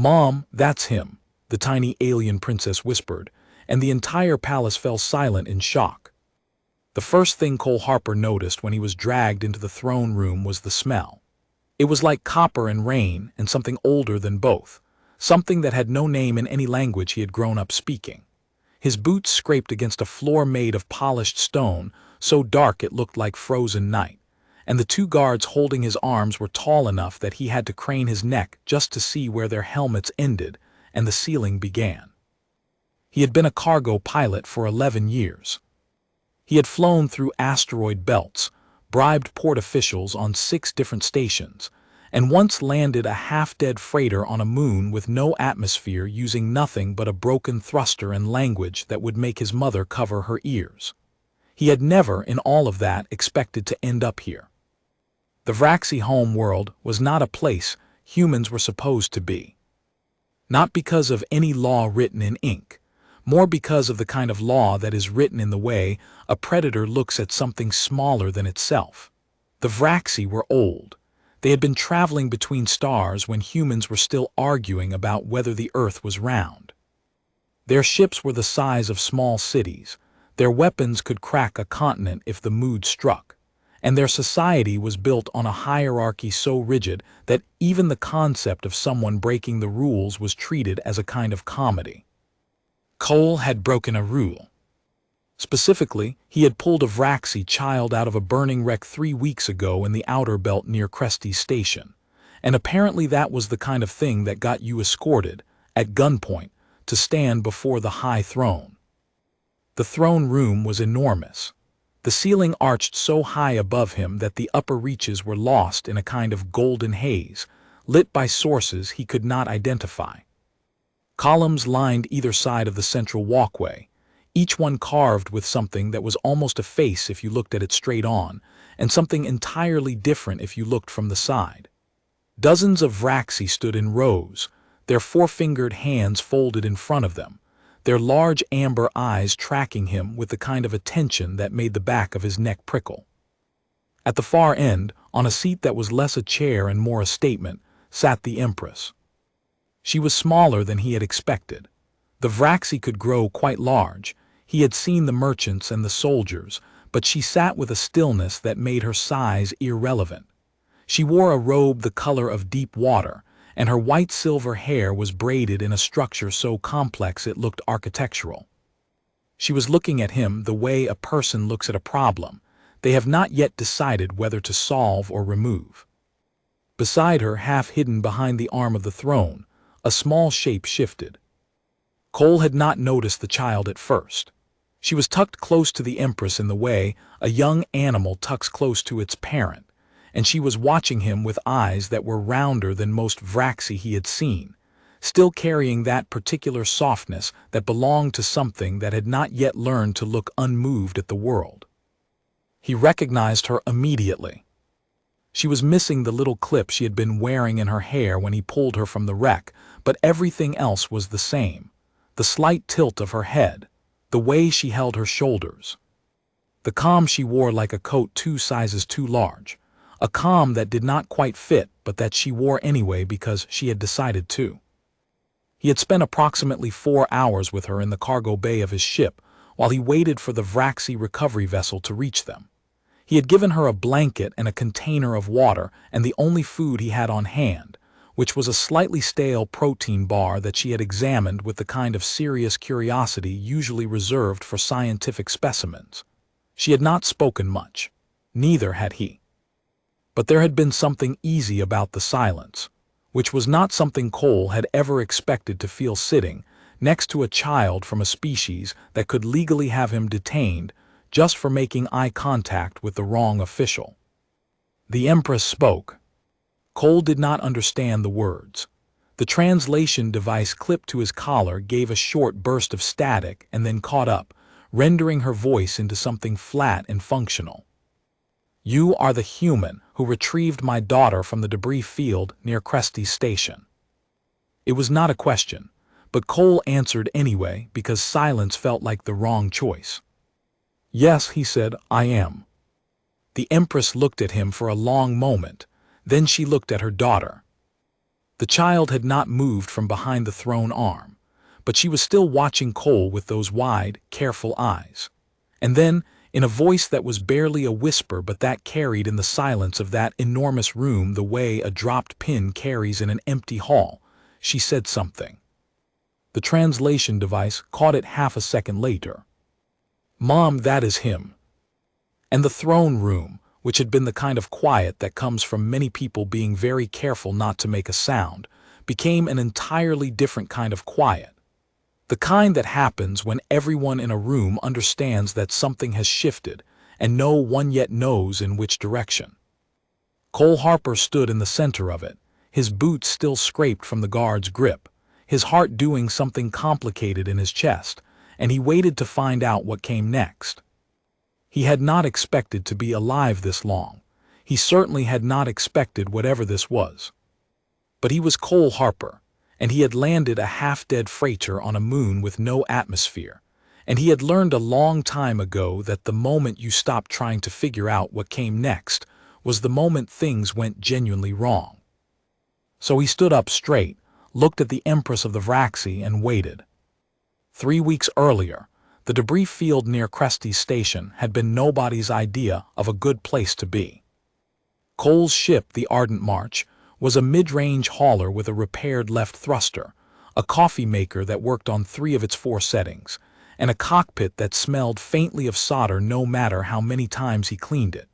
"Mom, that's him," the tiny alien princess whispered, and the entire palace fell silent in shock. The first thing Cole Harper noticed when he was dragged into the throne room was the smell. It was like copper and rain and something older than both, something that had no name in any language he had grown up speaking. His boots scraped against a floor made of polished stone, so dark it looked like frozen night, and the two guards holding his arms were tall enough that he had to crane his neck just to see where their helmets ended and the ceiling began. He had been a cargo pilot for 11 years. He had flown through asteroid belts, bribed port officials on 6 different stations, and once landed a half-dead freighter on a moon with no atmosphere using nothing but a broken thruster and language that would make his mother cover her ears. He had never, in all of that, expected to end up here. The Vraxi home world was not a place humans were supposed to be. Not because of any law written in ink, more because of the kind of law that is written in the way a predator looks at something smaller than itself. The Vraxi were old. They had been traveling between stars when humans were still arguing about whether the Earth was round. Their ships were the size of small cities, their weapons could crack a continent if the mood struck, and their society was built on a hierarchy so rigid that even the concept of someone breaking the rules was treated as a kind of comedy. Cole had broken a rule. Specifically, he had pulled a Vraxi child out of a burning wreck 3 weeks ago in the outer belt near Cresty Station, and apparently that was the kind of thing that got you escorted, at gunpoint, to stand before the high throne. The throne room was enormous. The ceiling arched so high above him that the upper reaches were lost in a kind of golden haze, lit by sources he could not identify. Columns lined either side of the central walkway, each one carved with something that was almost a face if you looked at it straight on, and something entirely different if you looked from the side. Dozens of Vraxi stood in rows, their 4-fingered hands folded in front of them, their large amber eyes tracking him with the kind of attention that made the back of his neck prickle. At the far end, on a seat that was less a chair and more a statement, sat the Empress. She was smaller than he had expected. The Vraxi could grow quite large. He had seen the merchants and the soldiers, but she sat with a stillness that made her size irrelevant. She wore a robe the color of deep water, and her white-silver hair was braided in a structure so complex it looked architectural. She was looking at him the way a person looks at a problem they have not yet decided whether to solve or remove. Beside her, half hidden behind the arm of the throne, a small shape shifted. Cole had not noticed the child at first. She was tucked close to the Empress in the way a young animal tucks close to its parent, and she was watching him with eyes that were rounder than most Vraxi he had seen, still carrying that particular softness that belonged to something that had not yet learned to look unmoved at the world. He recognized her immediately. She was missing the little clip she had been wearing in her hair when he pulled her from the wreck, but everything else was the same. The slight tilt of her head, the way she held her shoulders. The calm she wore like a coat 2 sizes too large, a calm that did not quite fit but that she wore anyway because she had decided to. He had spent approximately 4 hours with her in the cargo bay of his ship while he waited for the Vraxi recovery vessel to reach them. He had given her a blanket and a container of water and the only food he had on hand, which was a slightly stale protein bar that she had examined with the kind of serious curiosity usually reserved for scientific specimens. She had not spoken much. Neither had he. But there had been something easy about the silence, which was not something Cole had ever expected to feel sitting next to a child from a species that could legally have him detained just for making eye contact with the wrong official. The Empress spoke. Cole did not understand the words. The translation device clipped to his collar gave a short burst of static and then caught up, rendering her voice into something flat and functional. "You are the human who retrieved my daughter from the debris field near Cresty Station." It was not a question, but Cole answered anyway because silence felt like the wrong choice. "Yes," he said, "I am." The Empress looked at him for a long moment, then she looked at her daughter. The child had not moved from behind the thrown arm, but she was still watching Cole with those wide, careful eyes. And then, in a voice that was barely a whisper but that carried in the silence of that enormous room the way a dropped pin carries in an empty hall, she said something. The translation device caught it half a second later. "Mom, that is him." And the throne room, which had been the kind of quiet that comes from many people being very careful not to make a sound, became an entirely different kind of quiet. The kind that happens when everyone in a room understands that something has shifted and no one yet knows in which direction. Cole Harper stood in the center of it, his boots still scraped from the guard's grip, his heart doing something complicated in his chest, and he waited to find out what came next. He had not expected to be alive this long. He certainly had not expected whatever this was. But he was Cole Harper, and he had landed a half-dead freighter on a moon with no atmosphere, and he had learned a long time ago that the moment you stopped trying to figure out what came next was the moment things went genuinely wrong. So he stood up straight, looked at the Empress of the Vraxi, and waited. 3 weeks earlier, the debris field near Cresty's station had been nobody's idea of a good place to be. Cole's ship, the Ardent March, was a mid-range hauler with a repaired left thruster, a coffee maker that worked on 3 of its 4 settings, and a cockpit that smelled faintly of solder no matter how many times he cleaned it.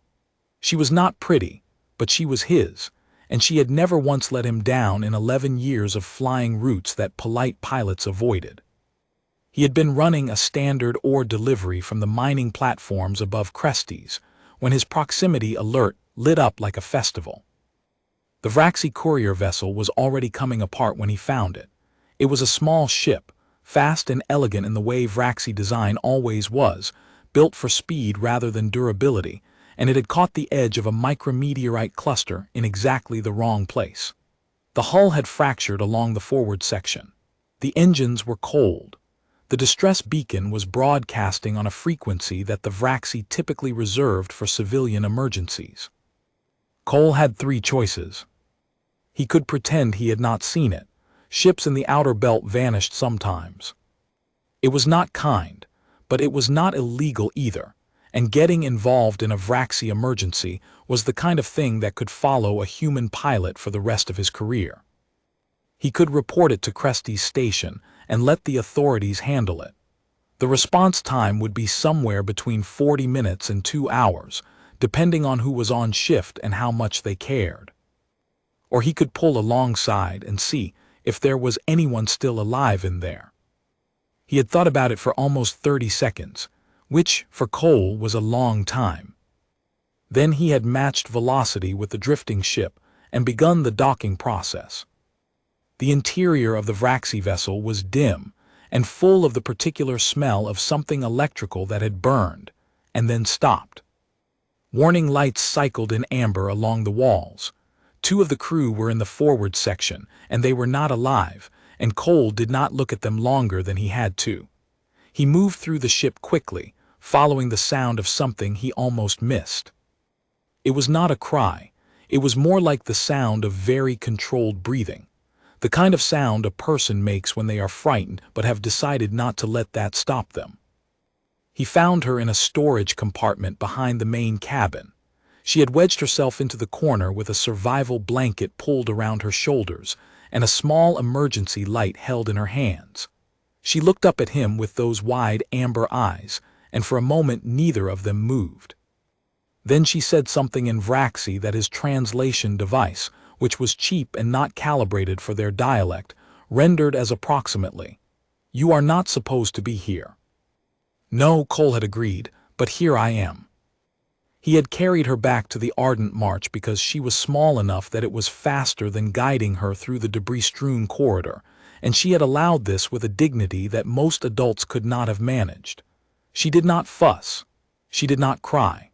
She was not pretty, but she was his, and she had never once let him down in 11 years of flying routes that polite pilots avoided. He had been running a standard ore delivery from the mining platforms above Cresty's when his proximity alert lit up like a festival. The Vraxi courier vessel was already coming apart when he found it. It was a small ship, fast and elegant in the way Vraxi design always was, built for speed rather than durability, and it had caught the edge of a micrometeorite cluster in exactly the wrong place. The hull had fractured along the forward section. The engines were cold. The distress beacon was broadcasting on a frequency that the Vraxi typically reserved for civilian emergencies. Cole had 3 choices. He could pretend he had not seen it. Ships in the outer belt vanished sometimes. It was not kind, but it was not illegal either, and getting involved in a Vraxi emergency was the kind of thing that could follow a human pilot for the rest of his career. He could report it to Cresty's station and let the authorities handle it. The response time would be somewhere between 40 minutes and 2 hours, depending on who was on shift and how much they cared. Or he could pull alongside and see if there was anyone still alive in there. He had thought about it for almost 30 seconds, which, for Cole, was a long time. Then he had matched velocity with the drifting ship and begun the docking process. The interior of the Vraxi vessel was dim and full of the particular smell of something electrical that had burned and then stopped. Warning lights cycled in amber along the walls. 2 of the crew were in the forward section, and they were not alive, and Cole did not look at them longer than he had to. He moved through the ship quickly, following the sound of something he almost missed. It was not a cry. It was more like the sound of very controlled breathing. The kind of sound a person makes when they are frightened but have decided not to let that stop them. He found her in a storage compartment behind the main cabin. She had wedged herself into the corner with a survival blanket pulled around her shoulders and a small emergency light held in her hands. She looked up at him with those wide amber eyes, and for a moment neither of them moved. Then she said something in Vraxi that his translation device, which was cheap and not calibrated for their dialect, rendered as approximately, "You are not supposed to be here." "No," Cole had agreed, "but here I am." He had carried her back to the Ardent March because she was small enough that it was faster than guiding her through the debris-strewn corridor, and she had allowed this with a dignity that most adults could not have managed. She did not fuss. She did not cry.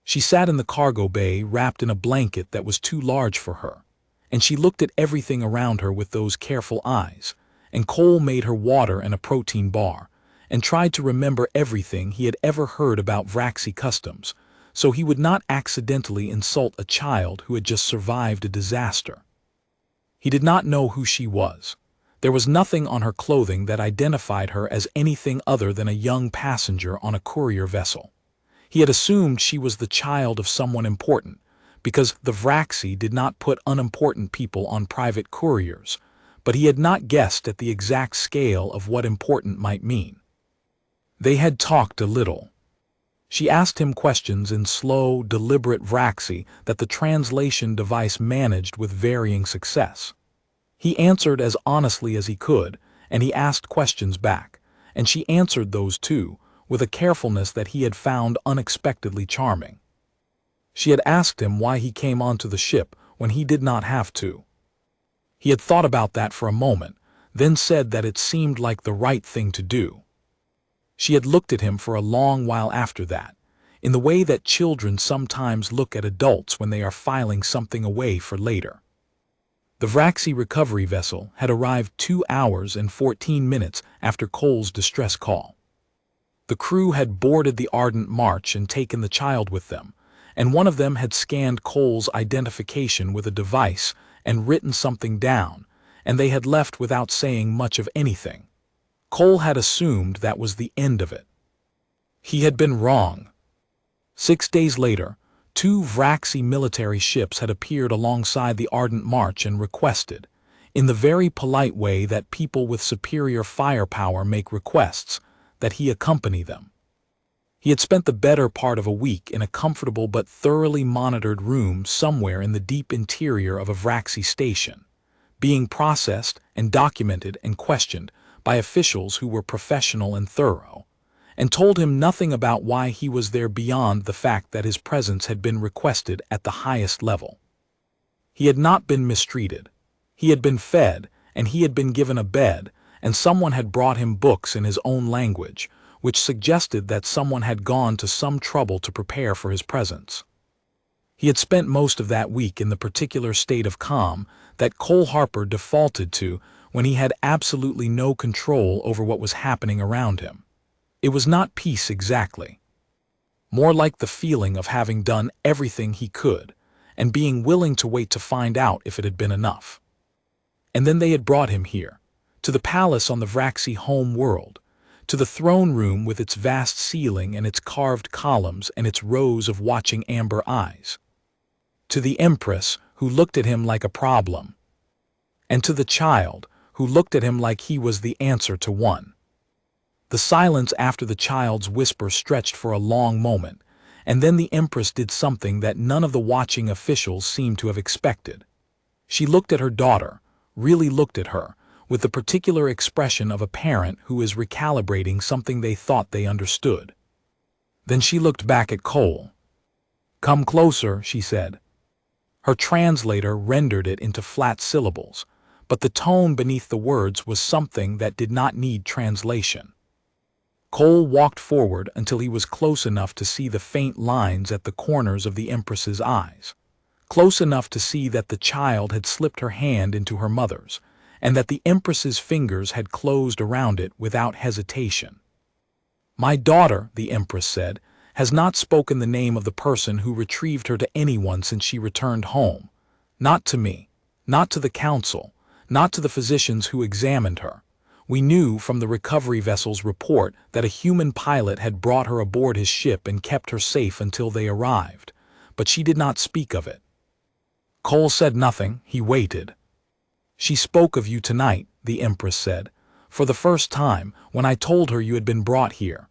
She sat in the cargo bay wrapped in a blanket that was too large for her, and she looked at everything around her with those careful eyes, and Cole made her water and a protein bar, and tried to remember everything he had ever heard about Vraxi customs, so he would not accidentally insult a child who had just survived a disaster. He did not know who she was. There was nothing on her clothing that identified her as anything other than a young passenger on a courier vessel. He had assumed she was the child of someone important, because the Vraxi did not put unimportant people on private couriers, but he had not guessed at the exact scale of what important might mean. They had talked a little. She asked him questions in slow, deliberate Vraxi that the translation device managed with varying success. He answered as honestly as he could, and he asked questions back, and she answered those too, with a carefulness that he had found unexpectedly charming. She had asked him why he came onto the ship when he did not have to. He had thought about that for a moment, then said that it seemed like the right thing to do. She had looked at him for a long while after that, in the way that children sometimes look at adults when they are filing something away for later. The Vraxi recovery vessel had arrived 2 hours and 14 minutes after Cole's distress call. The crew had boarded the Ardent March and taken the child with them, and one of them had scanned Cole's identification with a device and written something down, and they had left without saying much of anything. Cole had assumed that was the end of it. He had been wrong. 6 days later, 2 Vraxi military ships had appeared alongside the Ardent March and requested, in the very polite way that people with superior firepower make requests, that he accompany them. He had spent the better part of a week in a comfortable but thoroughly monitored room somewhere in the deep interior of a Vraxi station, being processed and documented and questioned by officials who were professional and thorough, and told him nothing about why he was there beyond the fact that his presence had been requested at the highest level. He had not been mistreated. He had been fed, and he had been given a bed, and someone had brought him books in his own language, which suggested that someone had gone to some trouble to prepare for his presence. He had spent most of that week in the particular state of calm that Cole Harper defaulted to when he had absolutely no control over what was happening around him. It was not peace exactly. More like the feeling of having done everything he could, and being willing to wait to find out if it had been enough. And then they had brought him here, to the palace on the Vraxi home world, to the throne room with its vast ceiling and its carved columns and its rows of watching amber eyes, to the empress who looked at him like a problem, and to the child who looked at him like he was the answer to one. The silence after the child's whisper stretched for a long moment, and then the empress did something that none of the watching officials seemed to have expected. She looked at her daughter, really looked at her, with the particular expression of a parent who is recalibrating something they thought they understood. Then she looked back at Cole. "Come closer," she said. Her translator rendered it into flat syllables, but the tone beneath the words was something that did not need translation. Cole walked forward until he was close enough to see the faint lines at the corners of the empress's eyes, close enough to see that the child had slipped her hand into her mother's, and that the empress's fingers had closed around it without hesitation. "My daughter," the empress said, "has not spoken the name of the person who retrieved her to anyone since she returned home. Not to me, not to the council, not to the physicians who examined her. We knew from the recovery vessel's report that a human pilot had brought her aboard his ship and kept her safe until they arrived, but she did not speak of it." Cole said nothing. He waited. "She spoke of you tonight," the empress said, "for the first time, when I told her you had been brought here."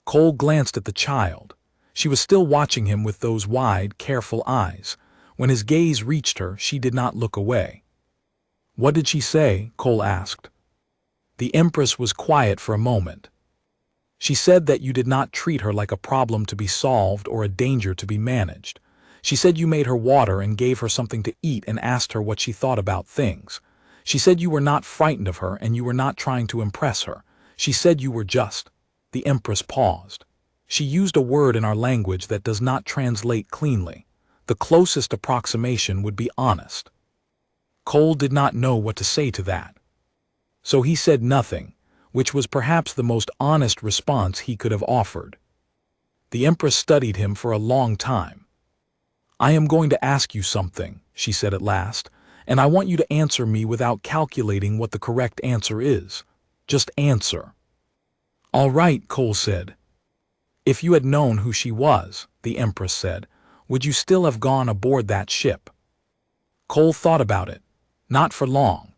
Cole glanced at the child. She was still watching him with those wide, careful eyes. When his gaze reached her, she did not look away. "What did she say?" Cole asked. The empress was quiet for a moment. "She said that you did not treat her like a problem to be solved or a danger to be managed. She said you made her water and gave her something to eat and asked her what she thought about things. She said you were not frightened of her and you were not trying to impress her. She said you were just—" The empress paused. She used a word in our language that does not translate cleanly. The closest approximation would be honest. Cole did not know what to say to that. So he said nothing, which was perhaps the most honest response he could have offered. The empress studied him for a long time. "I am going to ask you something," she said at last, and I want you to answer me without calculating what the correct answer is. Just answer." "All right," Cole said. "If you had known who she was," the Empress said, "would you still have gone aboard that ship?" Cole thought about it. Not for long.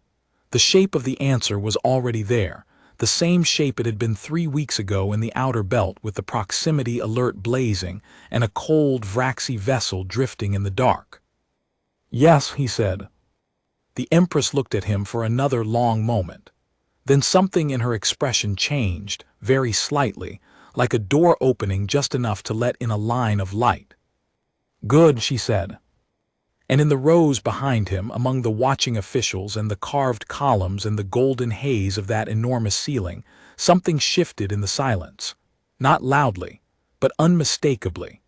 The shape of the answer was already there, the same shape it had been 3 weeks ago in the outer belt, with the proximity alert blazing and a cold Vraxi vessel drifting in the dark. "Yes," he said. The Empress looked at him for another long moment. Then something in her expression changed, very slightly, like a door opening just enough to let in a line of light. "Good," she said. And in the rows behind him, among the watching officials and the carved columns and the golden haze of that enormous ceiling, something shifted in the silence. Not loudly, but unmistakably.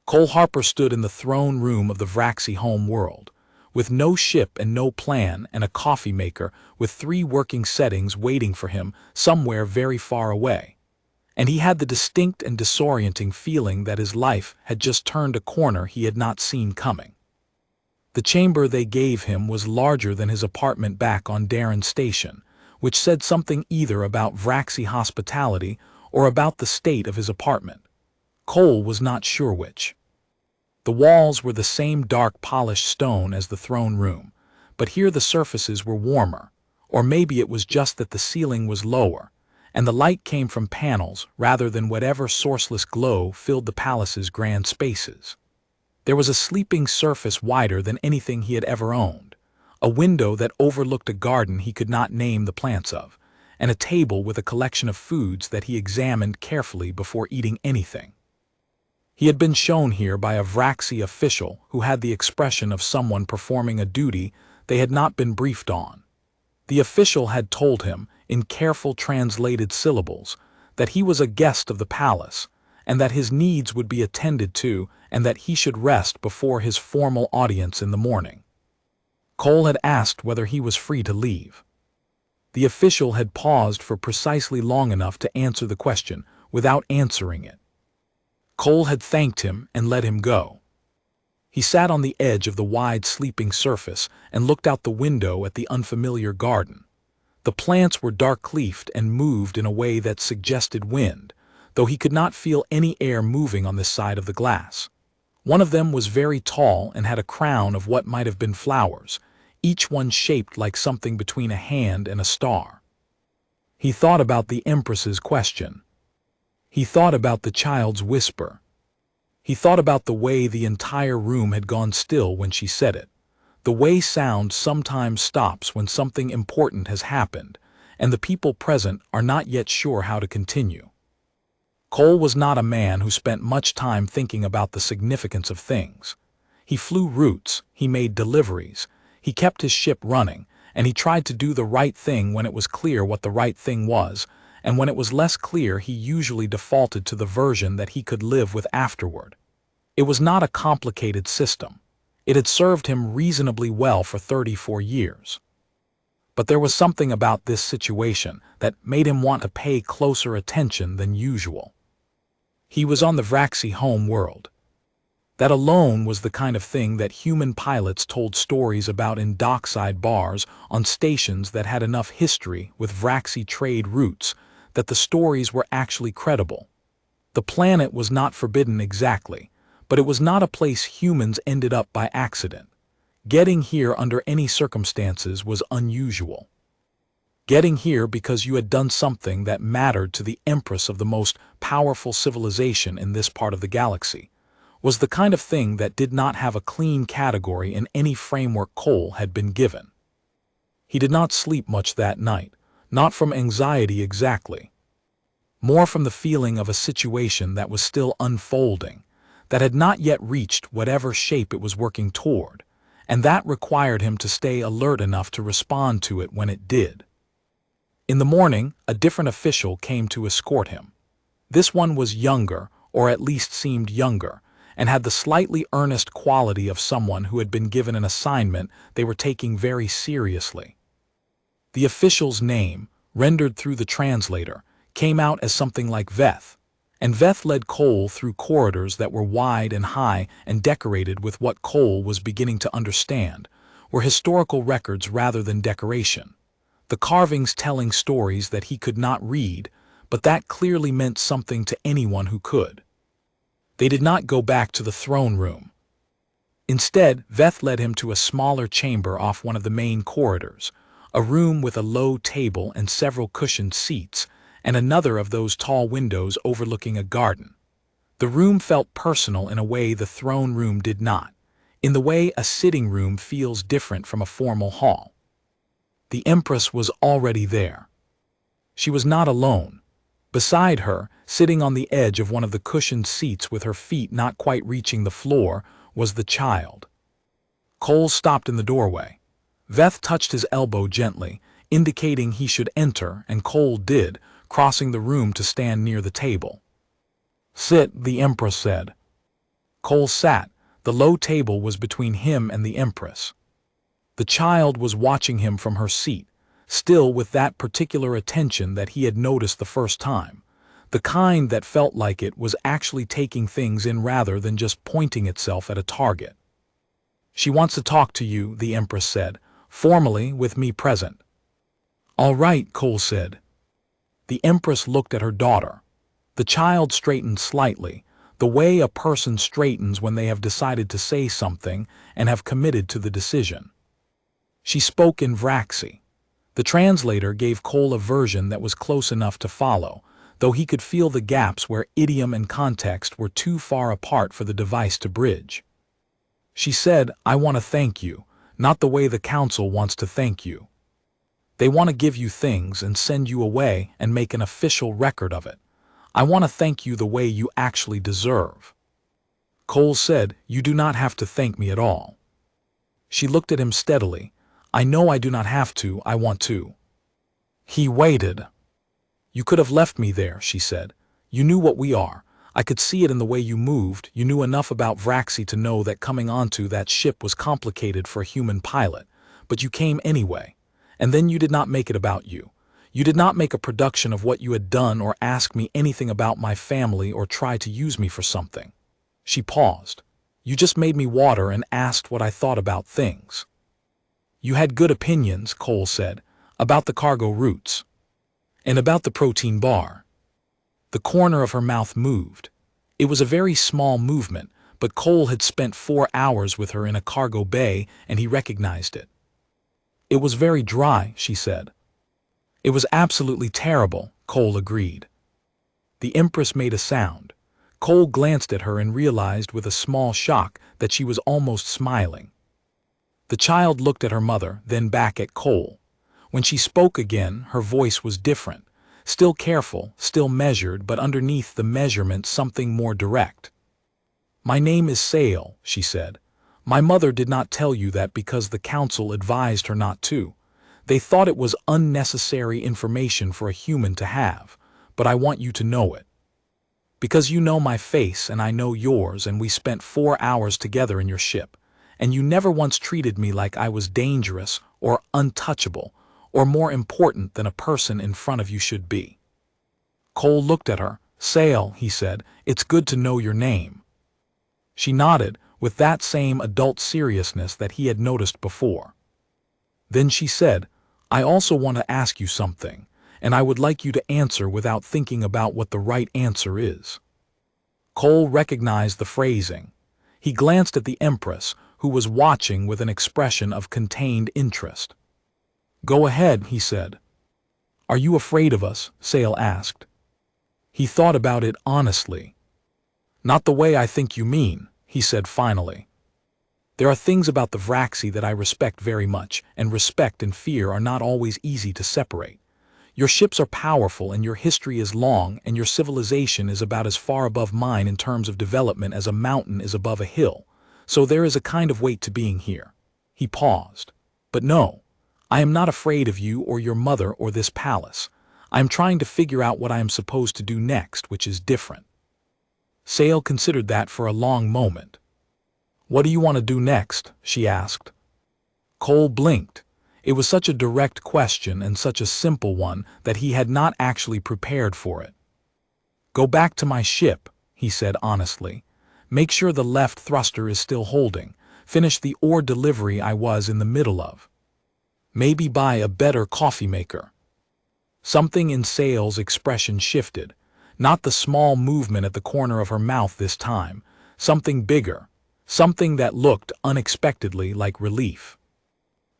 Cole Harper stood in the throne room of the Vraxi home world, with no ship and no plan and a coffee maker with 3 working settings waiting for him somewhere very far away. And he had the distinct and disorienting feeling that his life had just turned a corner he had not seen coming. The chamber they gave him was larger than his apartment back on Darren Station, which said something either about Vraxi hospitality or about the state of his apartment. Cole was not sure which. The walls were the same dark polished stone as the throne room, but here the surfaces were warmer, or maybe it was just that the ceiling was lower, and the light came from panels rather than whatever sourceless glow filled the palace's grand spaces. There was a sleeping surface wider than anything he had ever owned, a window that overlooked a garden he could not name the plants of, and a table with a collection of foods that he examined carefully before eating anything. He had been shown here by a Vraxi official who had the expression of someone performing a duty they had not been briefed on. The official had told him, in careful translated syllables, that he was a guest of the palace, and that his needs would be attended to, and that he should rest before his formal audience in the morning. Cole had asked whether he was free to leave. The official had paused for precisely long enough to answer the question without answering it. Cole had thanked him and let him go. He sat on the edge of the wide sleeping surface and looked out the window at the unfamiliar garden. The plants were dark-leafed and moved in a way that suggested wind, though he could not feel any air moving on this side of the glass. One of them was very tall and had a crown of what might have been flowers, each one shaped like something between a hand and a star. He thought about the Empress's question. He thought about the child's whisper. He thought about the way the entire room had gone still when she said it, the way sound sometimes stops when something important has happened, and the people present are not yet sure how to continue. Cole was not a man who spent much time thinking about the significance of things. He flew routes, he made deliveries, he kept his ship running, and he tried to do the right thing when it was clear what the right thing was, and when it was less clear he usually defaulted to the version that he could live with afterward. It was not a complicated system. It had served him reasonably well for 34 years. But there was something about this situation that made him want to pay closer attention than usual. He was on the Vraxi home world. That alone was the kind of thing that human pilots told stories about in dockside bars on stations that had enough history with Vraxi trade routes that the stories were actually credible. The planet was not forbidden exactly, but it was not a place humans ended up by accident. Getting here under any circumstances was unusual. Getting here because you had done something that mattered to the Empress of the most powerful civilization in this part of the galaxy was the kind of thing that did not have a clean category in any framework Cole had been given. He did not sleep much that night, not from anxiety exactly. More from the feeling of a situation that was still unfolding, that had not yet reached whatever shape it was working toward, and that required him to stay alert enough to respond to it when it did. In the morning, a different official came to escort him. This one was younger, or at least seemed younger, and had the slightly earnest quality of someone who had been given an assignment they were taking very seriously. The official's name, rendered through the translator, came out as something like Veth, and Veth led Cole through corridors that were wide and high and decorated with what Cole was beginning to understand were historical records rather than decoration. The carvings telling stories that he could not read, but that clearly meant something to anyone who could. They did not go back to the throne room. Instead, Veth led him to a smaller chamber off one of the main corridors, a room with a low table and several cushioned seats, and another of those tall windows overlooking a garden. The room felt personal in a way the throne room did not, in the way a sitting room feels different from a formal hall. The Empress was already there. She was not alone. Beside her, sitting on the edge of one of the cushioned seats with her feet not quite reaching the floor, was the child. Cole stopped in the doorway. Veth touched his elbow gently, indicating he should enter, and Cole did, crossing the room to stand near the table. "Sit," the Empress said. Cole sat. The low table was between him and the Empress. The child was watching him from her seat, still with that particular attention that he had noticed the first time, the kind that felt like it was actually taking things in rather than just pointing itself at a target. "She wants to talk to you," the Empress said, "formally with me present." "All right," Cole said. The Empress looked at her daughter. The child straightened slightly, the way a person straightens when they have decided to say something and have committed to the decision. She spoke in Vraxi. The translator gave Cole a version that was close enough to follow, though he could feel the gaps where idiom and context were too far apart for the device to bridge. She said, "I want to thank you, not the way the council wants to thank you. They want to give you things and send you away and make an official record of it. I want to thank you the way you actually deserve." Cole said, "You do not have to thank me at all." She looked at him steadily. "I know I do not have to, I want to." He waited. "You could have left me there," she said. "You knew what we are. I could see it in the way you moved. You knew enough about Vraxi to know that coming onto that ship was complicated for a human pilot, but you came anyway. And then you did not make it about you. You did not make a production of what you had done or ask me anything about my family or try to use me for something." She paused. "You just made me water and asked what I thought about things." "You had good opinions," Cole said, "about the cargo routes. And about the protein bar." The corner of her mouth moved. It was a very small movement, but Cole had spent 4 hours with her in a cargo bay and he recognized it. "It was very dry," she said. "It was absolutely terrible," Cole agreed. The Empress made a sound. Cole glanced at her and realized with a small shock that she was almost smiling. The child looked at her mother, then back at Cole. When she spoke again, her voice was different, still careful, still measured, but underneath the measurement something more direct. "My name is Sale," she said. "My mother did not tell you that because the council advised her not to. They thought it was unnecessary information for a human to have, but I want you to know it. Because you know my face and I know yours and we spent 4 hours together in your ship, and you never once treated me like I was dangerous or untouchable or more important than a person in front of you should be." Cole looked at her. "Sale," he said, "it's good to know your name." She nodded with that same adult seriousness that he had noticed before. Then she said, "I also want to ask you something, and I would like you to answer without thinking about what the right answer is." Cole recognized the phrasing. He glanced at the Empress, who was watching with an expression of contained interest. "Go ahead," he said. "Are you afraid of us?" Sale asked. He thought about it honestly. "Not the way I think you mean," he said finally. "There are things about the Vraxi that I respect very much, and respect and fear are not always easy to separate. Your ships are powerful and your history is long and your civilization is about as far above mine in terms of development as a mountain is above a hill, so there is a kind of weight to being here." He paused. "But no, I am not afraid of you or your mother or this palace. I am trying to figure out what I am supposed to do next, which is different." Sale considered that for a long moment. "What do you want to do next?" she asked. Cole blinked. It was such a direct question and such a simple one that he had not actually prepared for it. "Go back to my ship," he said honestly. "Make sure the left thruster is still holding. finish the ore delivery I was in the middle of. Maybe buy a better coffee maker. Something in Sale's expression shifted, not the small movement at the corner of her mouth this time, something bigger, something that looked unexpectedly like relief.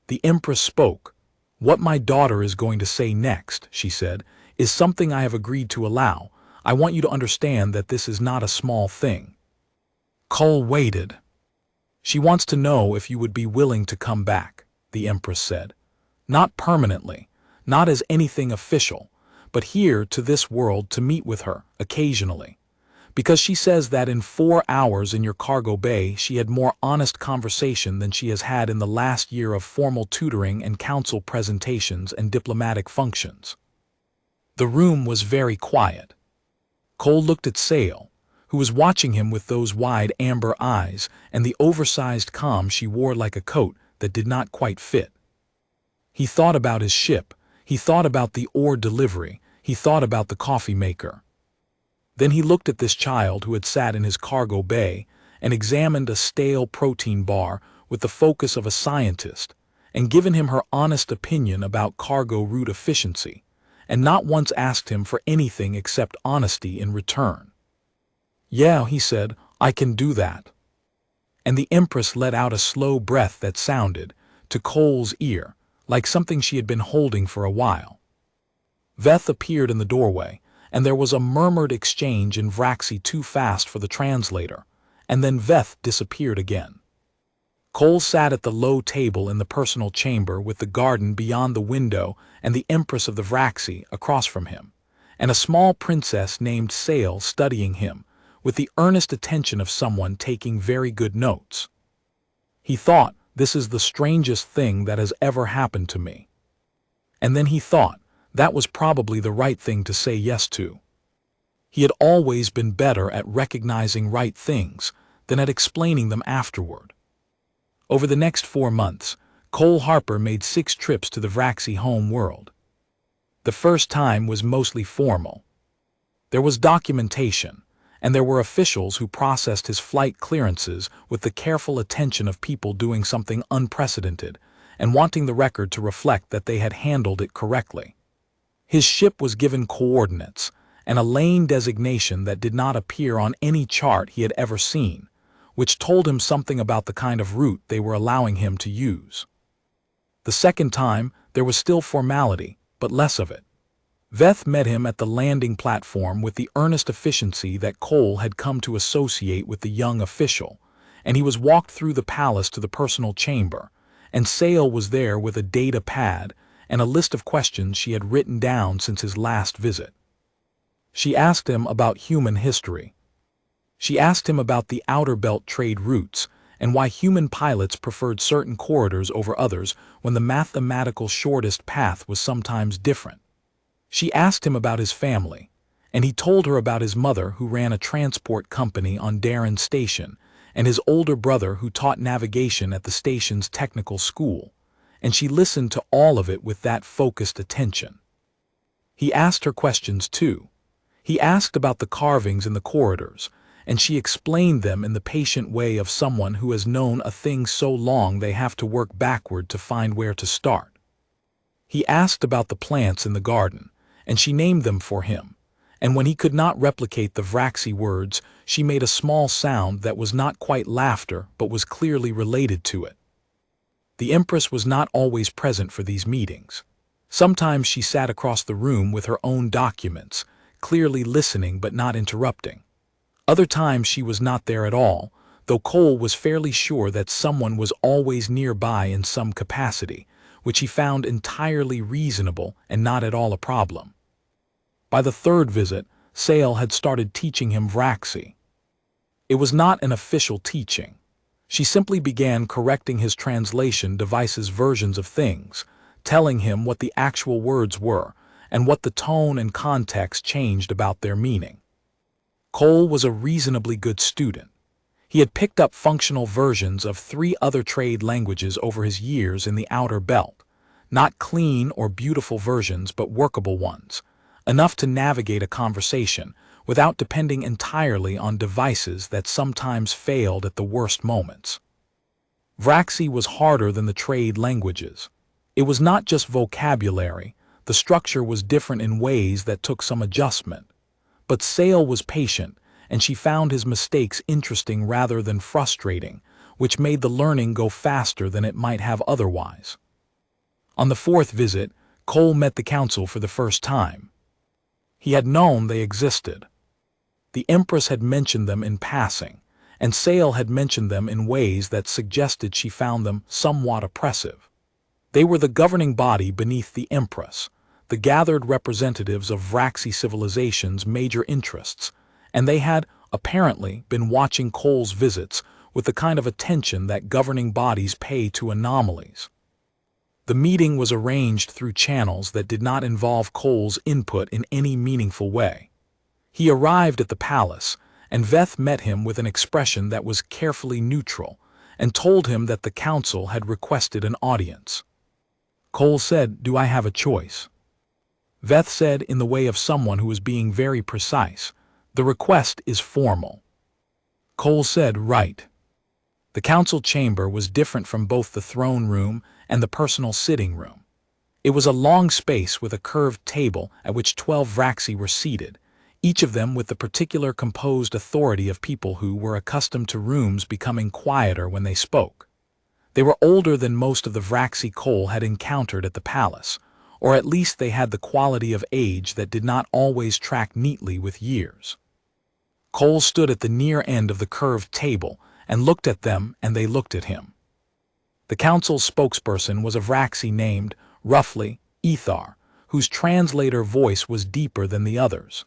The Empress spoke. "What my daughter is going to say next," she said, "is something I have agreed to allow. I want you to understand that this is not a small thing." Cole waited. "She wants to know if you would be willing to come back," the Empress said. "Not permanently, not as anything official, but here to this world to meet with her, occasionally. Because she says that in 4 hours in your cargo bay she had more honest conversation than she has had in the last year of formal tutoring and council presentations and diplomatic functions." The room was very quiet. Cole looked at Sale, who was watching him with those wide amber eyes and the oversized calm she wore like a coat that did not quite fit. He thought about his ship, he thought about the ore delivery, he thought about the coffee maker. Then he looked at this child who had sat in his cargo bay and examined a stale protein bar with the focus of a scientist and given him her honest opinion about cargo route efficiency, and not once asked him for anything except honesty in return. "Yeah," he said, "I can do that." And the Empress let out a slow breath that sounded, to Cole's ear, like something she had been holding for a while. Veth appeared in the doorway, and there was a murmured exchange in Vraxi too fast for the translator, and then Veth disappeared again. Cole sat at the low table in the personal chamber with the garden beyond the window and the Empress of the Vraxi across from him, and a small princess named Sale studying him, with the earnest attention of someone taking very good notes. He thought, "This is the strangest thing that has ever happened to me." And then he thought, that was probably the right thing to say yes to. He had always been better at recognizing right things than at explaining them afterward. Over the next 4 months, Cole Harper made 6 trips to the Vraxi home world. The first time was mostly formal. There was documentation, and there were officials who processed his flight clearances with the careful attention of people doing something unprecedented and wanting the record to reflect that they had handled it correctly. His ship was given coordinates and a lane designation that did not appear on any chart he had ever seen, which told him something about the kind of route they were allowing him to use. The second time, there was still formality, but less of it. Veth met him at the landing platform with the earnest efficiency that Cole had come to associate with the young official, and he was walked through the palace to the personal chamber, and Sale was there with a data pad and a list of questions she had written down since his last visit. She asked him about human history. She asked him about the outer belt trade routes and why human pilots preferred certain corridors over others when the mathematical shortest path was sometimes different. She asked him about his family, and he told her about his mother who ran a transport company on Darren Station and his older brother who taught navigation at the station's technical school, and she listened to all of it with that focused attention. He asked her questions too. He asked about the carvings in the corridors, and she explained them in the patient way of someone who has known a thing so long they have to work backward to find where to start. He asked about the plants in the garden, and she named them for him, and when he could not replicate the Vraxi words, she made a small sound that was not quite laughter but was clearly related to it. The Empress was not always present for these meetings. Sometimes she sat across the room with her own documents, clearly listening but not interrupting. Other times she was not there at all, though Cole was fairly sure that someone was always nearby in some capacity, which he found entirely reasonable and not at all a problem. By the third visit, Sale had started teaching him Vraxi. It was not an official teaching. She simply began correcting his translation device's versions of things, telling him what the actual words were and what the tone and context changed about their meaning. Cole was a reasonably good student. He had picked up functional versions of 3 other trade languages over his years in the outer belt, not clean or beautiful versions but workable ones, enough to navigate a conversation without depending entirely on devices that sometimes failed at the worst moments. Vraxi was harder than the trade languages. It was not just vocabulary, the structure was different in ways that took some adjustment. But Sale was patient, and she found his mistakes interesting rather than frustrating, which made the learning go faster than it might have otherwise. On the fourth visit, Cole met the council for the first time. He had known they existed. The Empress had mentioned them in passing, and Sale had mentioned them in ways that suggested she found them somewhat oppressive. They were the governing body beneath the Empress, the gathered representatives of Vraxi civilization's major interests, and they had, apparently, been watching Cole's visits with the kind of attention that governing bodies pay to anomalies. The meeting was arranged through channels that did not involve Cole's input in any meaningful way. He arrived at the palace, and Veth met him with an expression that was carefully neutral, and told him that the council had requested an audience. Cole said, "Do I have a choice?" Veth said in the way of someone who was being very precise, "The request is formal." Cole said, "Right." The council chamber was different from both the throne room and the personal sitting room. It was a long space with a curved table at which 12 Vraxi were seated, each of them with the particular composed authority of people who were accustomed to rooms becoming quieter when they spoke. They were older than most of the Vraxi Cole had encountered at the palace, or at least they had the quality of age that did not always track neatly with years. Cole stood at the near end of the curved table and looked at them, and they looked at him. The council's spokesperson was a Vraxi named, roughly, Ethar, whose translator voice was deeper than the others.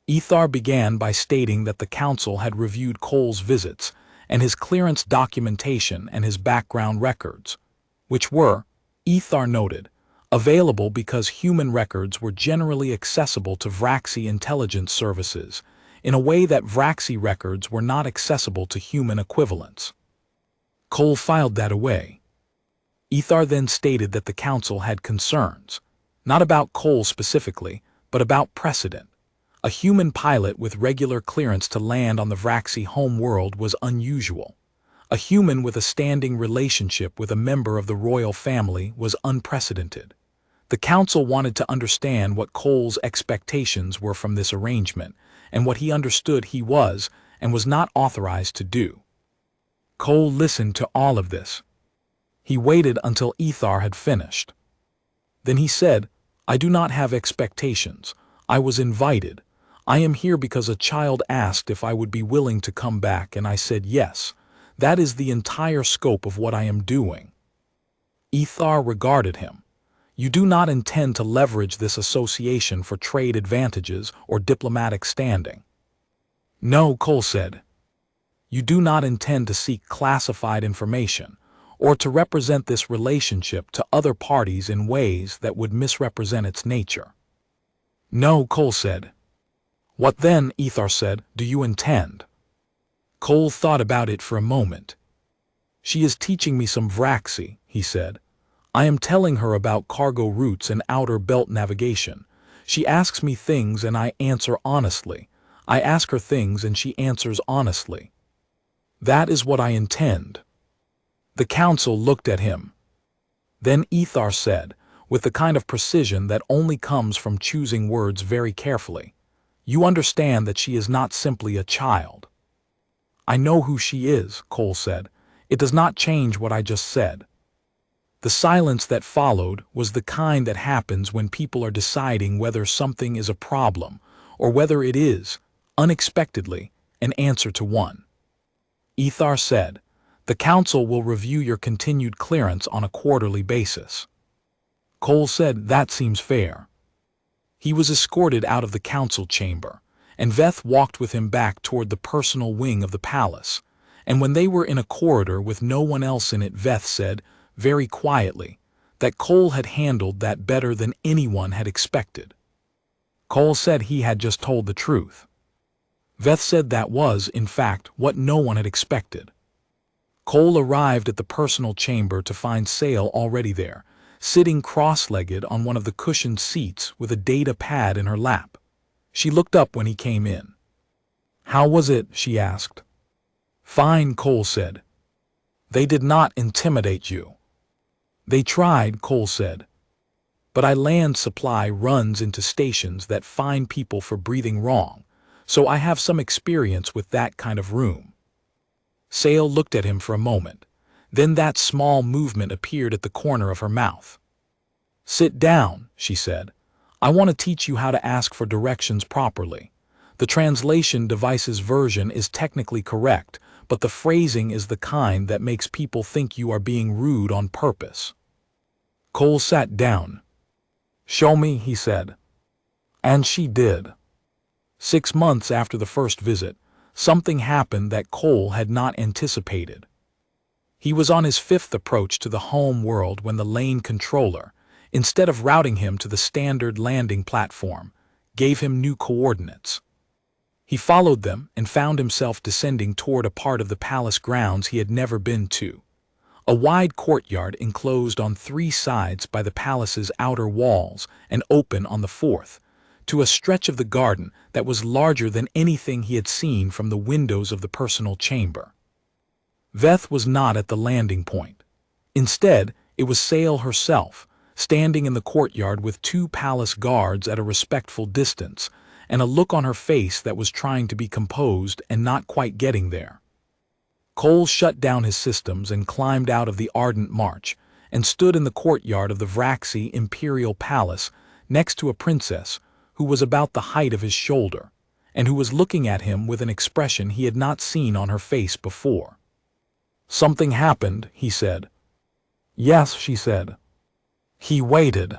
Ethar began by stating that the council had reviewed Cole's visits and his clearance documentation and his background records, which were, Ethar noted, available because human records were generally accessible to Vraxi intelligence services in a way that Vraxi records were not accessible to human equivalents. Cole filed that away. Ethar then stated that the council had concerns, not about Cole specifically, but about precedent. A human pilot with regular clearance to land on the Vraxi home world was unusual. A human with a standing relationship with a member of the royal family was unprecedented. The council wanted to understand what Cole's expectations were from this arrangement, and what he understood he was and was not authorized to do. Cole listened to all of this. He waited until Ethar had finished. Then he said, "I do not have expectations. I was invited. I am here because a child asked if I would be willing to come back, and I said yes. That is the entire scope of what I am doing." Ethar regarded him. "You do not intend to leverage this association for trade advantages or diplomatic standing." "No," Cole said. "You do not intend to seek classified information, or to represent this relationship to other parties in ways that would misrepresent its nature." "No," Cole said. "What then," Ethar said, "do you intend?" Cole thought about it for a moment. "She is teaching me some Vraxi," he said. "I am telling her about cargo routes and outer belt navigation. She asks me things and I answer honestly. I ask her things and she answers honestly. That is what I intend." The council looked at him. Then Ethar said, with the kind of precision that only comes from choosing words very carefully, "You understand that she is not simply a child." "I know who she is," Cole said. "It does not change what I just said." The silence that followed was the kind that happens when people are deciding whether something is a problem or whether it is, unexpectedly, an answer to one. Ethar said, "The council will review your continued clearance on a quarterly basis." Cole said, "That seems fair." He was escorted out of the council chamber, and Veth walked with him back toward the personal wing of the palace, and when they were in a corridor with no one else in it, Veth said, very quietly, that Cole had handled that better than anyone had expected. Cole said he had just told the truth. Veth said that was, in fact, what no one had expected. Cole arrived at the personal chamber to find Sale already there, sitting cross-legged on one of the cushioned seats with a data pad in her lap. She looked up when he came in. "How was it?" she asked. "Fine," Cole said. They did not intimidate you. They tried, Cole said. But I land supply runs into stations that fine people for breathing wrong, so I have some experience with that kind of room. Sale looked at him for a moment. Then that small movement appeared at the corner of her mouth. Sit down, she said. I want to teach you how to ask for directions properly. The translation device's version is technically correct, but the phrasing is the kind that makes people think you are being rude on purpose. Cole sat down. Show me, he said. And she did. 6 months after the first visit, something happened that Cole had not anticipated. He was on his 5th approach to the home world when the lane controller, instead of routing him to the standard landing platform, gave him new coordinates. He followed them and found himself descending toward a part of the palace grounds he had never been to. A wide courtyard enclosed on 3 sides by the palace's outer walls and open on the 4th, to a stretch of the garden that was larger than anything he had seen from the windows of the personal chamber. Veth was not at the landing point. Instead, it was Sale herself, standing in the courtyard with 2 palace guards at a respectful distance, and a look on her face that was trying to be composed and not quite getting there. Cole shut down his systems and climbed out of the Ardent March and stood in the courtyard of the Vraxi Imperial Palace next to a princess who was about the height of his shoulder and who was looking at him with an expression he had not seen on her face before. Something happened, he said. Yes, she said. He waited.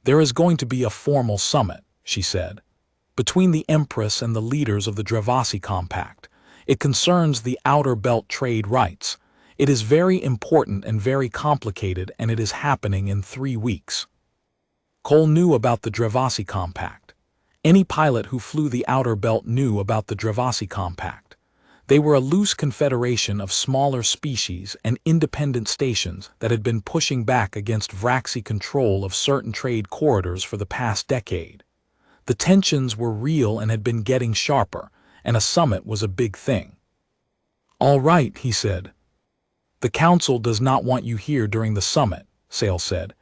There is going to be a formal summit, she said, between the Empress and the leaders of the Dravasi Compact. It concerns the Outer Belt trade rights. It is very important and very complicated, and it is happening in 3 weeks. Cole knew about the Dravasi Compact. Any pilot who flew the Outer Belt knew about the Dravasi Compact. They were a loose confederation of smaller species and independent stations that had been pushing back against Vraxi control of certain trade corridors for the past decade. The tensions were real and had been getting sharper, and a summit was a big thing. All right, he said. The council does not want you here during the summit, Sale said.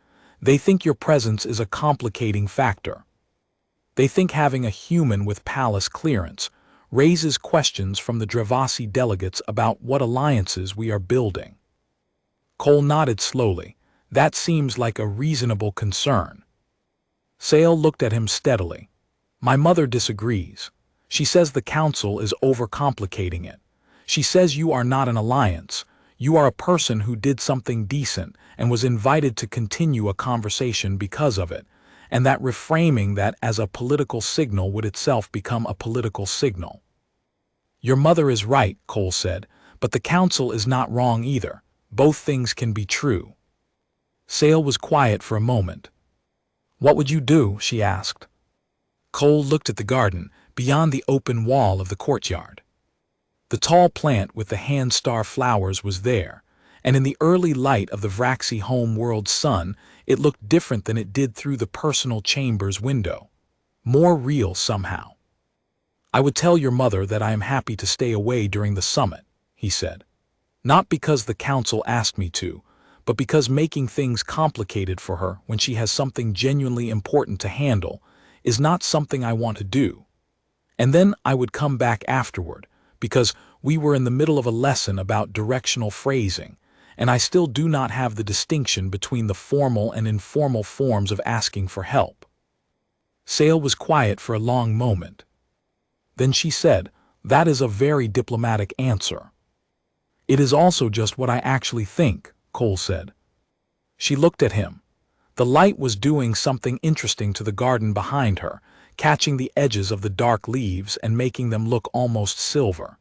They think your presence is a complicating factor. They think having a human with palace clearance raises questions from the Dravasi delegates about what alliances we are building. Cole nodded slowly. That seems like a reasonable concern. Sale looked at him steadily. My mother disagrees. She says the council is overcomplicating it. She says you are not an alliance. You are a person who did something decent and was invited to continue a conversation because of it, and that reframing that as a political signal would itself become a political signal. Your mother is right, Cole said, but the council is not wrong either. Both things can be true. Sale was quiet for a moment. What would you do? She asked. Cole looked at the garden, beyond the open wall of the courtyard. The tall plant with the hand-star flowers was there, and in the early light of the Vraxi home world sun, it looked different than it did through the personal chamber's window. More real somehow. I would tell your mother that I am happy to stay away during the summit, he said. Not because the council asked me to, but because making things complicated for her when she has something genuinely important to handle is not something I want to do. And then I would come back afterward, because we were in the middle of a lesson about directional phrasing, and I still do not have the distinction between the formal and informal forms of asking for help. Sale was quiet for a long moment. Then she said, that is a very diplomatic answer. It is also just what I actually think, Cole said. She looked at him. The light was doing something interesting to the garden behind her, catching the edges of the dark leaves and making them look almost silver.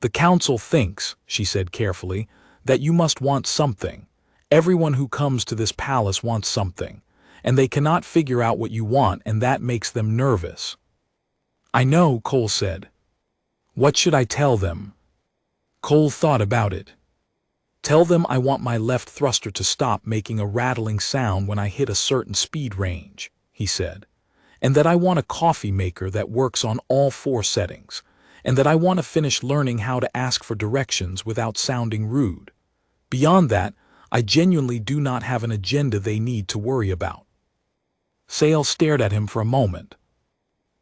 The council thinks, she said carefully, that you must want something. Everyone who comes to this palace wants something, and they cannot figure out what you want, and that makes them nervous. I know, Cole said. What should I tell them? Cole thought about it. Tell them I want my left thruster to stop making a rattling sound when I hit a certain speed range, he said, and that I want a coffee maker that works on all 4 settings, and that I want to finish learning how to ask for directions without sounding rude. Beyond that, I genuinely do not have an agenda they need to worry about." Sale stared at him for a moment.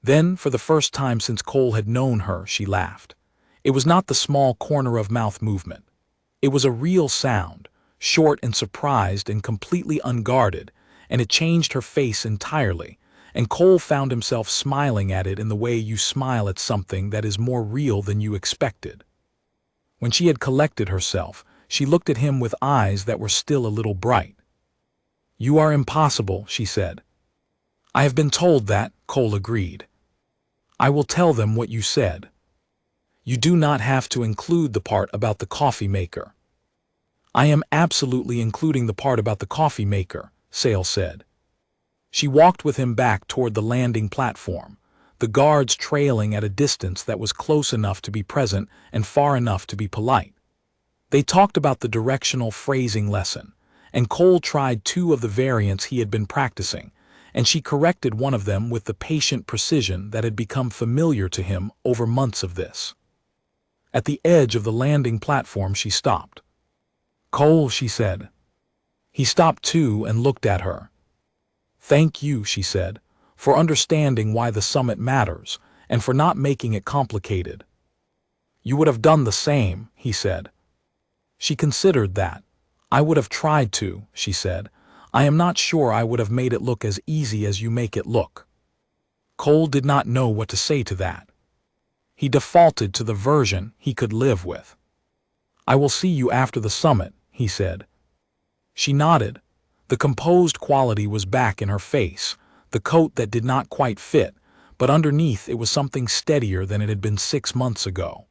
Then, for the first time since Cole had known her, she laughed. It was not the small corner-of-mouth movement. It was a real sound, short and surprised and completely unguarded, and it changed her face entirely, and Cole found himself smiling at it in the way you smile at something that is more real than you expected. When she had collected herself, she looked at him with eyes that were still a little bright. "You are impossible," she said. "I have been told that," Cole agreed. "I will tell them what you said. You do not have to include the part about the coffee maker." "I am absolutely including the part about the coffee maker," Sale said. She walked with him back toward the landing platform, the guards trailing at a distance that was close enough to be present and far enough to be polite. They talked about the directional phrasing lesson, and Cole tried 2 of the variants he had been practicing, and she corrected one of them with the patient precision that had become familiar to him over months of this. At the edge of the landing platform she stopped. "Cole," she said. He stopped too and looked at her. "Thank you," she said, "for understanding why the summit matters, and for not making it complicated." "You would have done the same," he said. She considered that. "I would have tried to," she said. "I am not sure I would have made it look as easy as you make it look." Cole did not know what to say to that. He defaulted to the version he could live with. "I will see you after the summit," he said. She nodded. The composed quality was back in her face, the coat that did not quite fit, but underneath it was something steadier than it had been 6 months ago.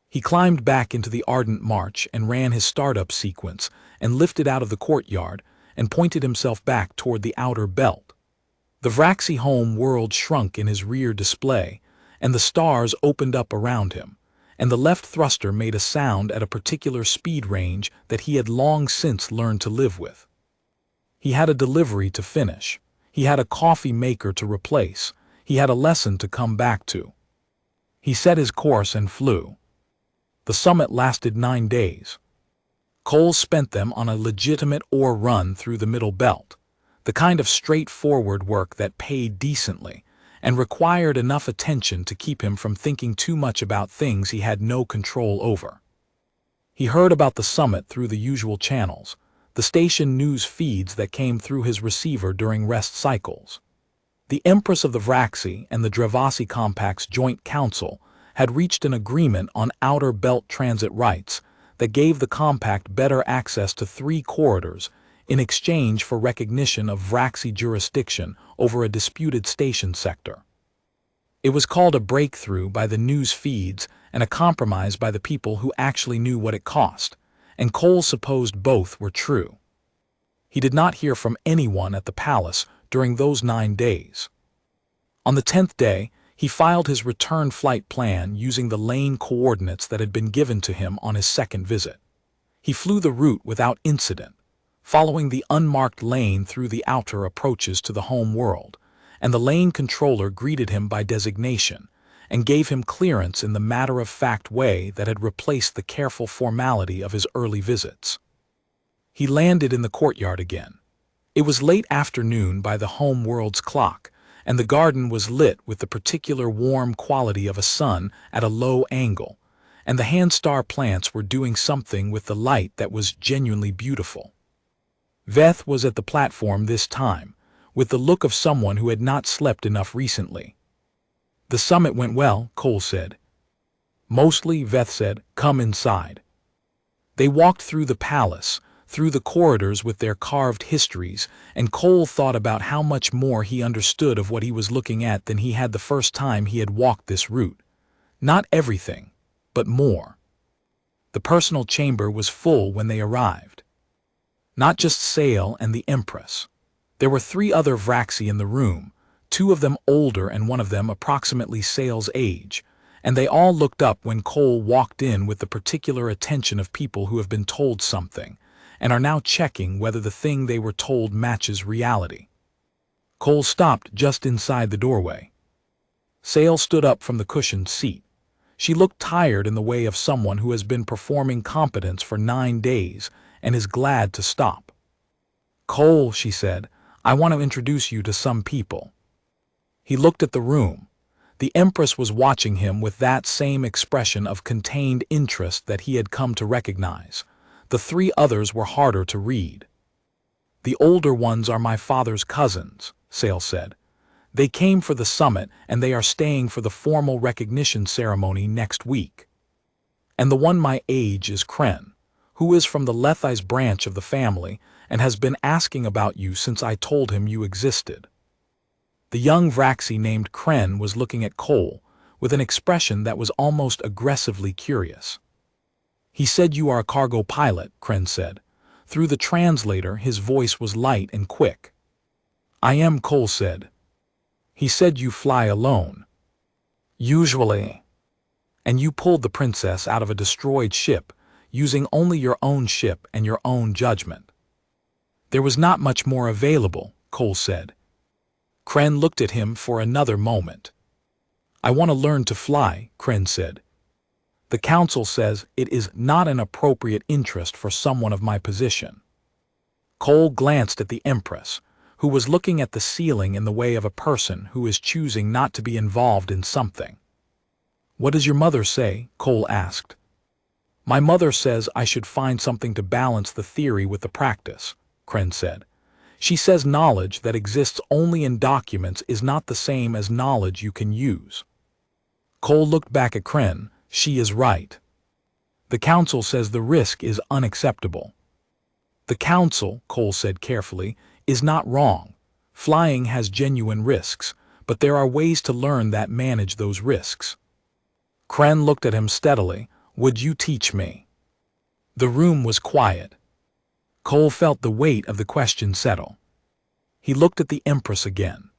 He climbed back into the Ardent March and ran his startup sequence and lifted out of the courtyard and pointed himself back toward the outer belt. The Vraxi home world shrunk in his rear display, and the stars opened up around him, and the left thruster made a sound at a particular speed range that he had long since learned to live with. He had a delivery to finish. He had a coffee maker to replace. He had a lesson to come back to. He set his course and flew. The summit lasted 9 days. Cole spent them on a legitimate ore run through the middle belt, the kind of straightforward work that paid decently and required enough attention to keep him from thinking too much about things he had no control over. He heard about the summit through the usual channels, the station news feeds that came through his receiver during rest cycles. The Empress of the Vraxi and the Dravasi Compact's Joint Council had reached an agreement on outer belt transit rights that gave the compact better access to 3 corridors in exchange for recognition of Vraxi jurisdiction over a disputed station sector. It was called a breakthrough by the news feeds and a compromise by the people who actually knew what it cost, and Cole supposed both were true. He did not hear from anyone at the palace during those 9 days. On the 10th day, he filed his return flight plan using the lane coordinates that had been given to him on his second visit. He flew the route without incident, following the unmarked lane through the outer approaches to the home world, and the lane controller greeted him by designation and gave him clearance in the matter-of-fact way that had replaced the careful formality of his early visits. He landed in the courtyard again. It was late afternoon by the home world's clock, and the garden was lit with the particular warm quality of a sun at a low angle, and the hand-star plants were doing something with the light that was genuinely beautiful. Veth was at the platform this time, with the look of someone who had not slept enough recently. "The summit went well," Cole said. "Mostly," Veth said. "Come inside." They walked through the palace, through the corridors with their carved histories, and Cole thought about how much more he understood of what he was looking at than he had the first time he had walked this route. Not everything, but more. The personal chamber was full when they arrived. Not just Sale and the Empress. There were 3 other Vraxi in the room, 2 of them older and one of them approximately Sale's age, and they all looked up when Cole walked in with the particular attention of people who have been told something, and are now checking whether the thing they were told matches reality. Cole stopped just inside the doorway. Sale stood up from the cushioned seat. She looked tired in the way of someone who has been performing competence for 9 days and is glad to stop. "Cole," she said, "I want to introduce you to some people." He looked at the room. The Empress was watching him with that same expression of contained interest that he had come to recognize. The 3 others were harder to read. "The older ones are my father's cousins," Sale said. "They came for the summit and they are staying for the formal recognition ceremony next week. And the one my age is Kren, who is from the Lethais branch of the family and has been asking about you since I told him you existed." The young Vraxi named Kren was looking at Cole with an expression that was almost aggressively curious. "He said you are a cargo pilot," Kren said. Through the translator, his voice was light and quick. "I am," Cole said. "He said you fly alone." "Usually." "And you pulled the princess out of a destroyed ship, using only your own ship and your own judgment." "There was not much more available," Cole said. Kren looked at him for another moment. "I want to learn to fly," Kren said. "The council says it is not an appropriate interest for someone of my position." Cole glanced at the Empress, who was looking at the ceiling in the way of a person who is choosing not to be involved in something. "What does your mother say?" Cole asked. "My mother says I should find something to balance the theory with the practice," Kren said. "She says knowledge that exists only in documents is not the same as knowledge you can use." Cole looked back at Kren. "She is right. The council says the risk is unacceptable." "The council," Cole said carefully, "is not wrong. Flying has genuine risks, but there are ways to learn that manage those risks." Kren looked at him steadily. "Would you teach me?" The room was quiet. Cole felt the weight of the question settle. He looked at the Empress again.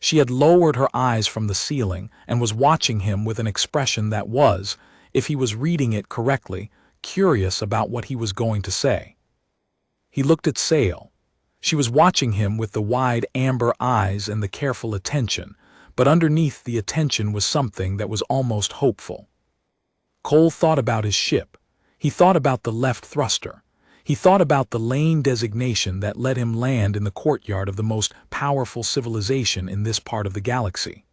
She had lowered her eyes from the ceiling and was watching him with an expression that was, if he was reading it correctly, curious about what he was going to say. He looked at Sale. She was watching him with the wide amber eyes and the careful attention, but underneath the attention was something that was almost hopeful. Cole thought about his ship. He thought about the left thruster. He thought about the lane designation that let him land in the courtyard of the most powerful civilization in this part of the galaxy.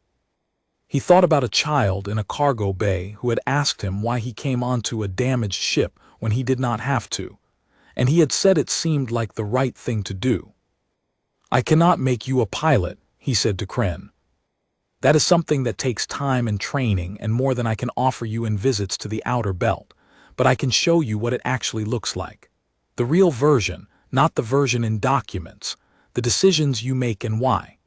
He thought about a child in a cargo bay who had asked him why he came onto a damaged ship when he did not have to, and he had said it seemed like the right thing to do. "I cannot make you a pilot," he said to Kren. "That is something that takes time and training and more than I can offer you in visits to the outer belt, but I can show you what it actually looks like. The real version, not the version in documents, the decisions you make and why.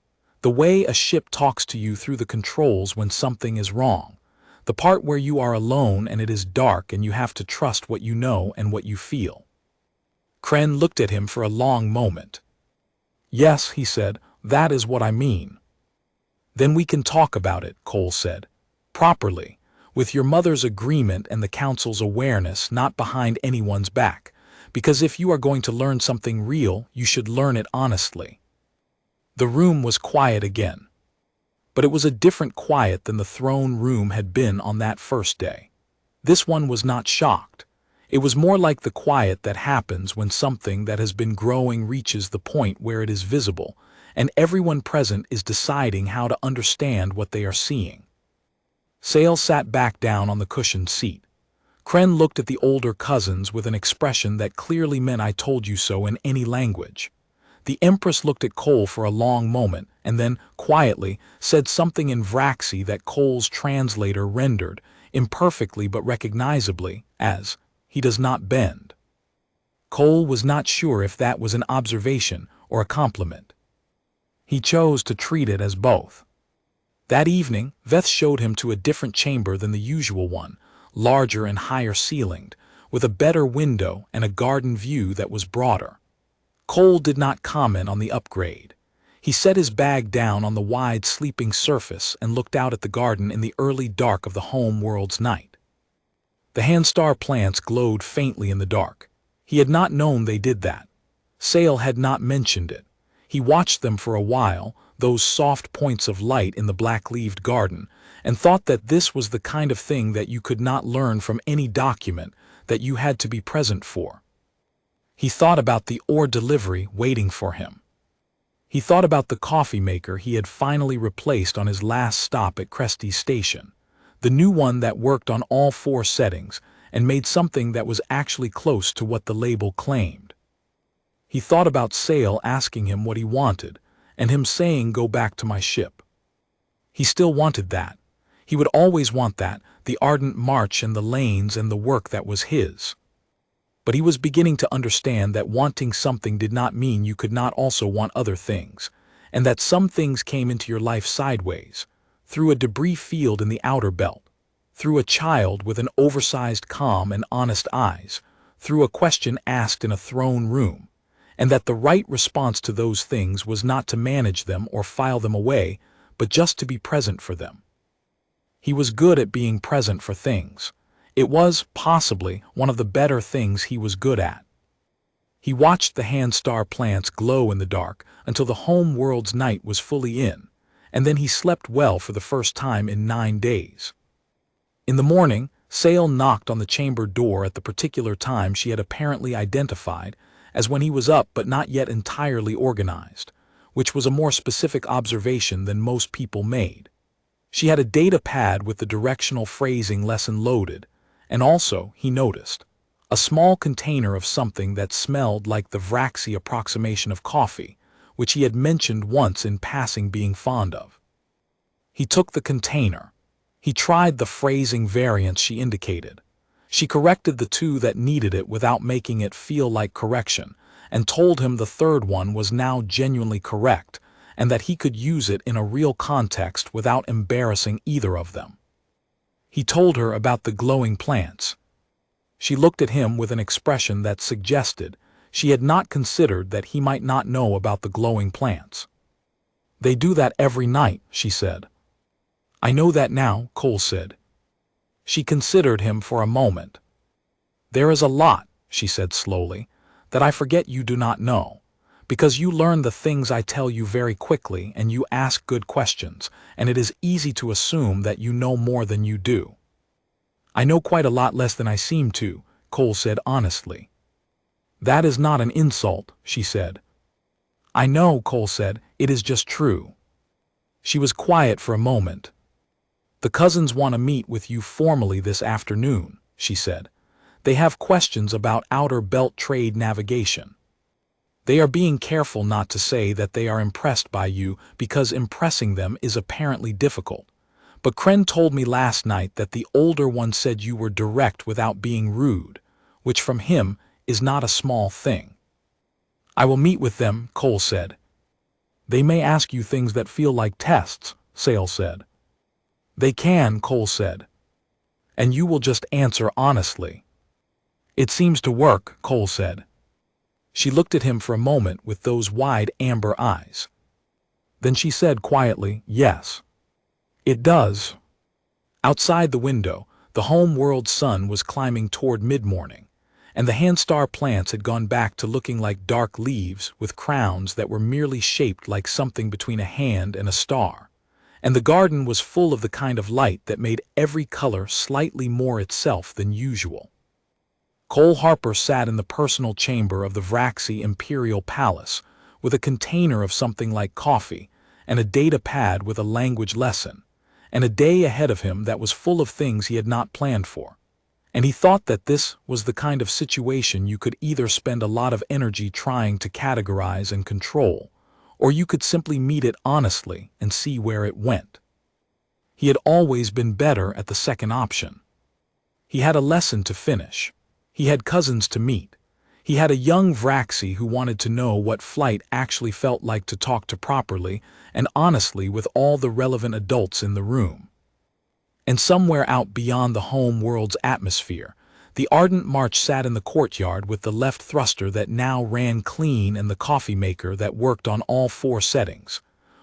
The way a ship talks to you through the controls when something is wrong. The part where you are alone and it is dark and you have to trust what you know and what you feel." Kren looked at him for a long moment. "Yes," he said, "that is what I mean." "Then we can talk about it," Cole said. "Properly, with your mother's agreement and the council's awareness, not behind anyone's back. Because if you are going to learn something real, you should learn it honestly." The room was quiet again. But it was a different quiet than the throne room had been on that first day. This one was not shocked. It was more like the quiet that happens when something that has been growing reaches the point where it is visible, and everyone present is deciding how to understand what they are seeing. Sale sat back down on the cushioned seat. Kren looked at the older cousins with an expression that clearly meant "I told you so" in any language. The Empress looked at Cole for a long moment and then, quietly, said something in Vraxi that Cole's translator rendered, imperfectly but recognizably, as, "He does not bend." Cole was not sure if that was an observation or a compliment. He chose to treat it as both. That evening, Veth showed him to a different chamber than the usual one, larger and higher ceilinged, with a better window and a garden view that was broader. Cole did not comment on the upgrade. He set his bag down on the wide sleeping surface and looked out at the garden in the early dark of the home world's night. The handstar plants glowed faintly in the dark. He had not known they did that. Sale had not mentioned it. He watched them for a while, those soft points of light in the black-leaved garden, and thought that this was the kind of thing that you could not learn from any document, that you had to be present for. He thought about the ore delivery waiting for him. He thought about the coffee maker he had finally replaced on his last stop at Cresty Station, the new one that worked on all 4 settings and made something that was actually close to what the label claimed. He thought about Sale asking him what he wanted, and him saying, "Go back to my ship." He still wanted that. He would always want that, the ardent march and the lanes and the work that was his. But he was beginning to understand that wanting something did not mean you could not also want other things, and that some things came into your life sideways, through a debris field in the outer belt, through a child with an oversized calm and honest eyes, through a question asked in a throne room, and that the right response to those things was not to manage them or file them away, but just to be present for them. He was good at being present for things. It was, possibly, one of the better things he was good at. He watched the hand-star plants glow in the dark until the home world's night was fully in, and then he slept well for the first time in 9 days. In the morning, Sale knocked on the chamber door at the particular time she had apparently identified as when he was up but not yet entirely organized, which was a more specific observation than most people made. She had a data pad with the directional phrasing lesson loaded, and also, he noticed, a small container of something that smelled like the Vraxi approximation of coffee, which he had mentioned once in passing being fond of. He took the container. He tried the phrasing variants she indicated. She corrected the 2 that needed it without making it feel like correction, and told him the 3rd one was now genuinely correct, and that he could use it in a real context without embarrassing either of them. He told her about the glowing plants. She looked at him with an expression that suggested she had not considered that he might not know about the glowing plants. "They do that every night," she said. "I know that now," Cole said. She considered him for a moment. "There is a lot," she said slowly, "that I forget you do not know, because you learn the things I tell you very quickly and you ask good questions, and it is easy to assume that you know more than you do." "I know quite a lot less than I seem to," Cole said honestly. "That is not an insult," she said. "I know," Cole said, "it is just true." She was quiet for a moment. "The cousins want to meet with you formally this afternoon," she said. "They have questions about outer belt trade navigation. They are being careful not to say that they are impressed by you because impressing them is apparently difficult. But Kren told me last night that the older one said you were direct without being rude, which from him is not a small thing." "I will meet with them," Cole said. "They may ask you things that feel like tests," Sale said. "They can," Cole said. "And you will just answer honestly." "It seems to work," Cole said. She looked at him for a moment with those wide amber eyes. Then she said quietly, "Yes. It does." Outside the window, the home world sun was climbing toward mid-morning, and the hand-star plants had gone back to looking like dark leaves with crowns that were merely shaped like something between a hand and a star, and the garden was full of the kind of light that made every color slightly more itself than usual. Cole Harper sat in the personal chamber of the Vraxi Imperial Palace with a container of something like coffee and a data pad with a language lesson, and a day ahead of him that was full of things he had not planned for. And he thought that this was the kind of situation you could either spend a lot of energy trying to categorize and control, or you could simply meet it honestly and see where it went. He had always been better at the second option. He had a lesson to finish. He had cousins to meet. He had a young Vraxi who wanted to know what flight actually felt like to talk to properly and honestly with all the relevant adults in the room. And somewhere out beyond the home world's atmosphere, the ardent march sat in the courtyard with the left thruster that now ran clean and the coffee maker that worked on all 4 settings,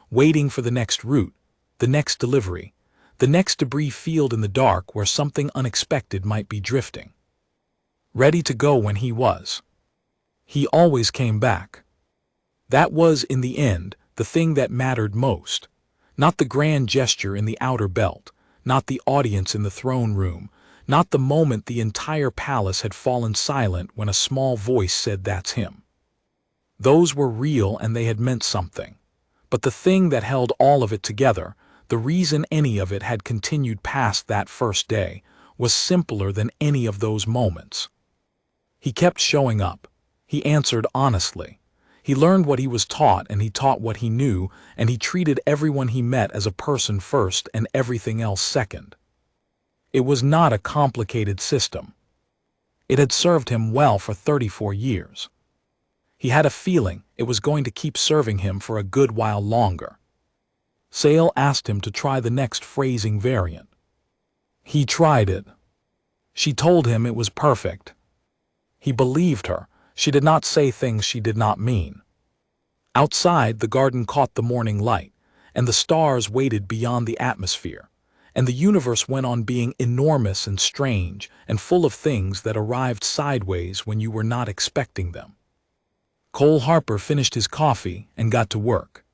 waiting for the next route, the next delivery, the next debris field in the dark where something unexpected might be drifting. Ready to go when he was. He always came back. That was, in the end, the thing that mattered most. Not the grand gesture in the outer belt, not the audience in the throne room, not the moment the entire palace had fallen silent when a small voice said, "That's him." Those were real and they had meant something. But the thing that held all of it together, the reason any of it had continued past that first day, was simpler than any of those moments. He kept showing up. He answered honestly. He learned what he was taught and he taught what he knew, and he treated everyone he met as a person first and everything else second. It was not a complicated system. It had served him well for 34 years. He had a feeling it was going to keep serving him for a good while longer. Sale asked him to try the next phrasing variant. He tried it. She told him it was perfect. He believed her. She did not say things she did not mean. Outside, the garden caught the morning light, and the stars waited beyond the atmosphere, and the universe went on being enormous and strange and full of things that arrived sideways when you were not expecting them. Cole Harper finished his coffee and got to work.